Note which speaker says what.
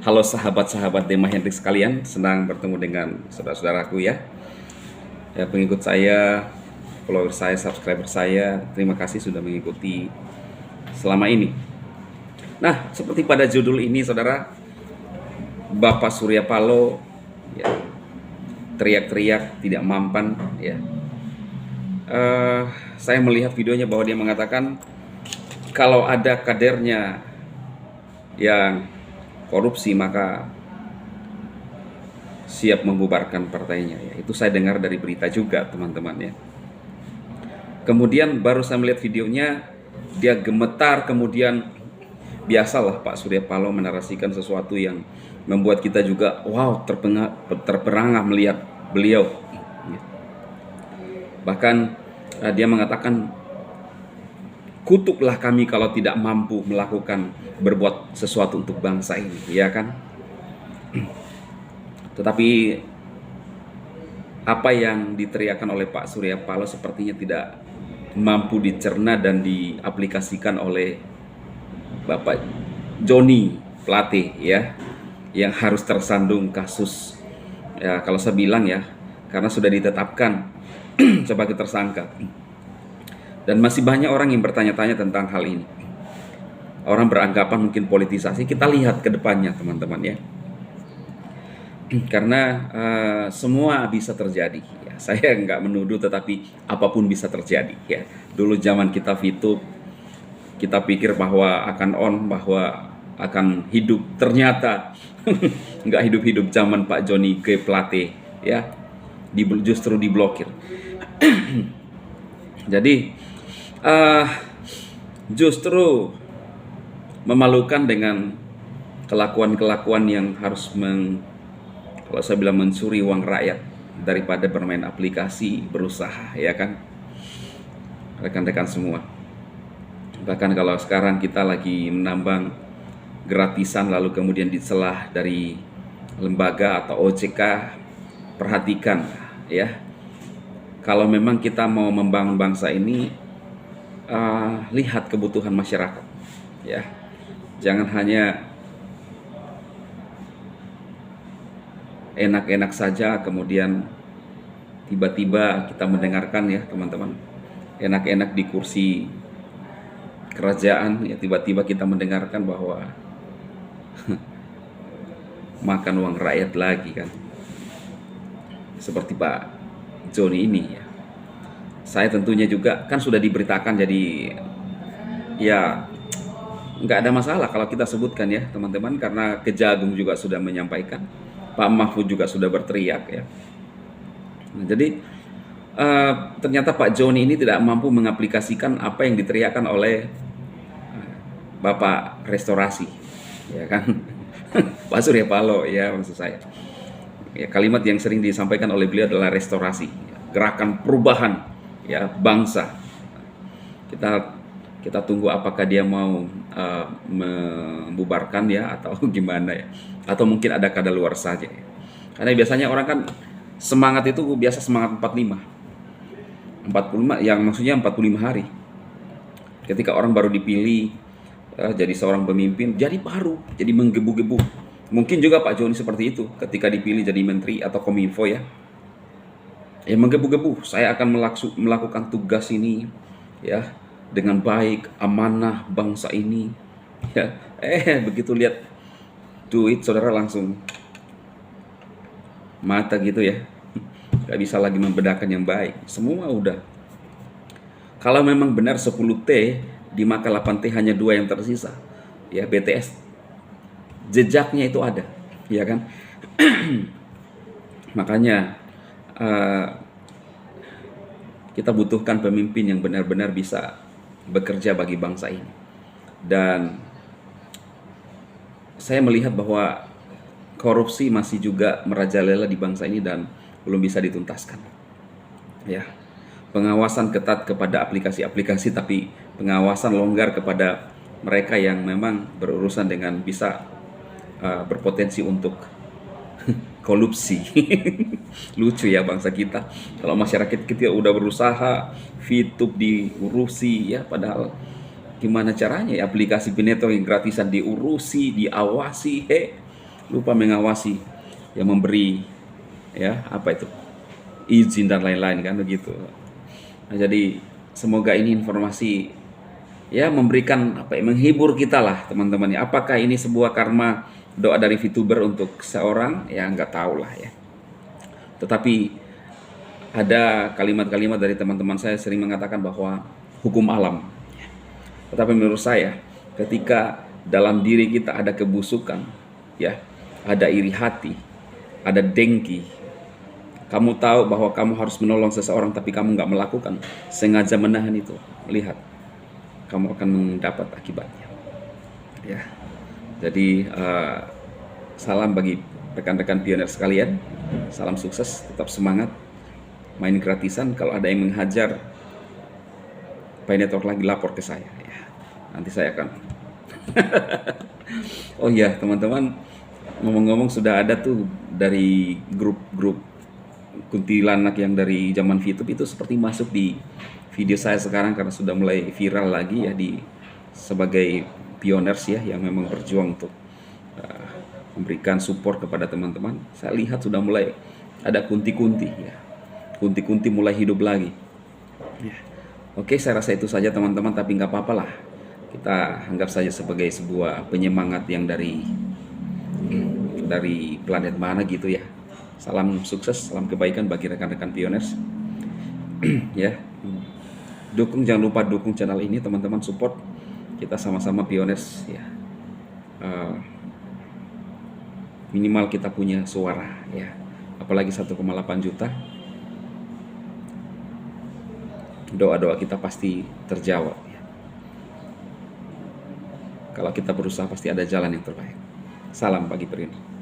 Speaker 1: Halo sahabat-sahabat Dema Hendrik sekalian, senang bertemu dengan saudara-saudaraku ya. Ya, pengikut saya, follower saya, subscriber saya, terima kasih sudah mengikuti selama ini. Nah, seperti pada judul ini saudara, Bapak Surya Paloh ya, teriak-teriak tidak mampan ya. Saya melihat videonya bahwa dia mengatakan kalau ada kadernya yang korupsi maka siap membubarkan partainya ya. Itu saya dengar dari berita juga teman-teman ya. Kemudian baru saya melihat videonya, dia gemetar, kemudian biasalah Pak Surya Paloh menarasikan sesuatu yang membuat kita juga wow, terperangah melihat beliau. Bahkan dia mengatakan, kutuklah kami kalau tidak mampu melakukan berbuat sesuatu untuk bangsa ini, ya kan? Tetapi apa yang diteriakan oleh Pak Surya Paloh sepertinya tidak mampu dicerna dan diaplikasikan oleh Bapak Joni Plate ya, yang harus tersandung kasus ya, kalau saya bilang ya, karena sudah ditetapkan sebagai tersangka. Dan masih banyak orang yang bertanya-tanya tentang hal ini. Orang beranggapan mungkin politisasi. Kita lihat ke depannya teman-teman ya. Karena semua bisa terjadi ya. Saya nggak menuduh, tetapi apapun bisa terjadi ya. Dulu zaman kita VTube, kita pikir bahwa akan on, bahwa akan hidup. Ternyata nggak hidup-hidup zaman Pak Joni G. Plate ya. Justru diblokir. Jadi justru memalukan dengan kelakuan-kelakuan yang harus kalau saya bilang mencuri uang rakyat daripada bermain aplikasi, berusaha ya kan, rekan-rekan semua. Bahkan kalau sekarang kita lagi menambang gratisan lalu kemudian dicelah dari lembaga atau OJK, perhatikan ya, kalau memang kita mau membangun bangsa ini, lihat kebutuhan masyarakat ya. Jangan hanya enak-enak saja kemudian tiba-tiba kita mendengarkan ya teman-teman, enak-enak di kursi kerajaan ya, tiba-tiba kita mendengarkan bahwa makan uang rakyat lagi kan, seperti Pak Joni ini ya. Saya tentunya juga kan sudah diberitakan, jadi ya nggak ada masalah kalau kita sebutkan ya teman-teman, karena Kejagung juga sudah menyampaikan, Pak Mahfud juga sudah berteriak ya. Nah, jadi ternyata Pak Joni ini tidak mampu mengaplikasikan apa yang diteriakkan oleh Bapak Restorasi ya kan. Pak Surya Paloh ya, maksud saya ya, kalimat yang sering disampaikan oleh beliau adalah restorasi, gerakan perubahan ya bangsa. Kita tunggu apakah dia mau membubarkan ya atau gimana ya, atau mungkin ada kadaluarsa saja ya. Karena biasanya orang kan semangat itu biasa semangat 45 yang maksudnya 45 hari ketika orang baru dipilih jadi seorang pemimpin, jadi menggebu-gebu. Mungkin juga Pak Joni seperti itu ketika dipilih jadi menteri atau kominfo ya, menggebu-gebu, saya akan melakukan tugas ini ya dengan baik, amanah bangsa ini ya. Begitu lihat duit saudara langsung mata gitu ya, nggak bisa lagi membedakan yang baik, semua udah. Kalau memang benar 10T di maka 8T hanya 2 yang tersisa ya, BTS jejaknya itu ada ya kan. Makanya kita butuhkan pemimpin yang benar-benar bisa bekerja bagi bangsa ini. Dan saya melihat bahwa korupsi masih juga merajalela di bangsa ini dan belum bisa dituntaskan ya. Pengawasan ketat kepada aplikasi-aplikasi, tapi pengawasan longgar kepada mereka yang memang berurusan dengan bisa berpotensi untuk korupsi. Lucu ya bangsa kita, kalau masyarakat kita udah berusaha VTube diurusi ya, padahal gimana caranya ya aplikasi Pineto yang gratisan diurusi, diawasi, lupa mengawasi, yang memberi ya apa itu izin dan lain-lain kan begitu. Nah, jadi semoga ini informasi ya memberikan apa ya, menghibur kita lah teman-teman ya. Apakah ini sebuah karma doa dari VTuber untuk seorang ya nggak tahu lah ya. Tetapi ada kalimat-kalimat dari teman-teman saya sering mengatakan bahwa hukum alam. Tetapi menurut saya ketika dalam diri kita ada kebusukan ya, ada iri hati, ada dengki, kamu tahu bahwa kamu harus menolong seseorang tapi kamu nggak melakukan, sengaja menahan itu, lihat kamu akan mendapat akibatnya ya. Jadi salam bagi rekan-rekan pioner sekalian, salam sukses, tetap semangat, main gratisan. Kalau ada yang menghajar Pi Network lagi, lapor ke saya ya, nanti saya akan oh iya teman-teman, ngomong-ngomong sudah ada tuh dari grup-grup kuntilanak yang dari zaman VTube itu seperti masuk di video saya sekarang karena sudah mulai viral lagi ya, di sebagai pioners ya yang memang berjuang untuk memberikan support kepada teman-teman. Saya lihat sudah mulai ada kunti-kunti ya, kunti-kunti mulai hidup lagi ya. Oke, saya rasa itu saja teman-teman, tapi nggak apa-apa lah, kita anggap saja sebagai sebuah penyemangat yang dari planet mana gitu ya. Salam sukses, salam kebaikan bagi rekan-rekan pioners ya. Jangan lupa dukung channel ini teman-teman, support kita sama-sama pioners ya. Minimal kita punya suara ya, apalagi 1,8 juta, doa-doa kita pasti terjawab ya. Kalau kita berusaha pasti ada jalan yang terbaik. Salam bagi Perini.